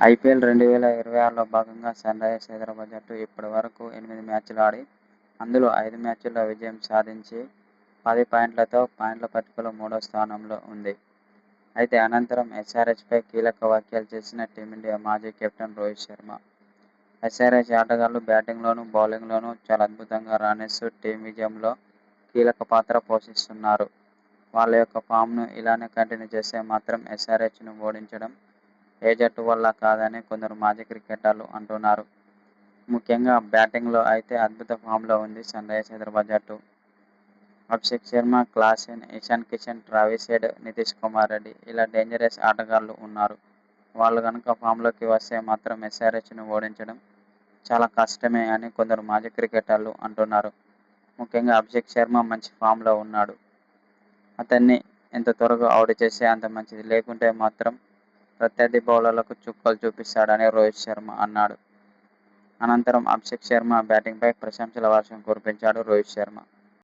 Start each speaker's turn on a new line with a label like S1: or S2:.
S1: IPL 2026లో భాగంగా Sunrisers Hyderabad జట్టు ఇప్పటివరకు 8 మ్యాచ్లు ఆడి అందులో 5 మ్యాచ్ల్లో విజయం సాధించి 10 పాయింట్లతో పాయింట్ల పట్టికలో మూడో స్థానంలో ఉంది. అయితే అనంతరం ఎస్ఆర్హెచ్పై కీలక వ్యాఖ్యలు చేసిన టీమిండియా మాజీ కెప్టెన్ రోహిత్ శర్మ. ఎస్ఆర్హెచ్ ఆటగాళ్లు బ్యాటింగ్లోనూ, బౌలింగ్లోనూ చాలా అద్భుతంగా రాణిస్తూ టీం విజయంలో కీలక పాత్ర పోషిస్తున్నారు. వాళ్ల యొక్క ఫామ్ను ఇలానే కంటిన్యూ చేస్తే మాత్రం ఎస్ఆర్హెచ్ను ఓడించడం ఏ జట్టు వల్ల కాదని కొందరు మాజీ క్రికెటర్లు అంటున్నారు. ముఖ్యంగా బ్యాటింగ్లో అయితే అద్భుత ఫామ్లో ఉంది సన్‌రైజర్స్ హైదరాబాద్ జట్టు. Abhishek Sharma, Klaasen, Ishan Kishan, Travis head, Nitish Kumar Reddy ఇలా డేంజరస్ ఆటగాళ్లు ఉన్నారు. వాళ్లు గనుక ఫామ్లోకి వస్తే మాత్రం ఎస్ఆర్హెచ్ను ఓడించడం చాలా కష్టమే అని కొందరు మాజీ క్రికెటర్లు అంటున్నారు. ముఖ్యంగా అభిషేక్ శర్మ మంచి ఫామ్లో ఉన్నాడు. అతన్ని ఎంత త్వరగా అవుట్ చేస్తే అంత మంచిది. లేకుంటే మాత్రం ప్రత్యర్థి బౌలర్లకు చుక్కలు చూపిస్తాడని రోహిత్ శర్మ అన్నాడు. అనంతరం అభిషేక్ శర్మ బ్యాటింగ్పై ప్రశంసల వర్షం కురిపించాడు రోహిత్ శర్మ.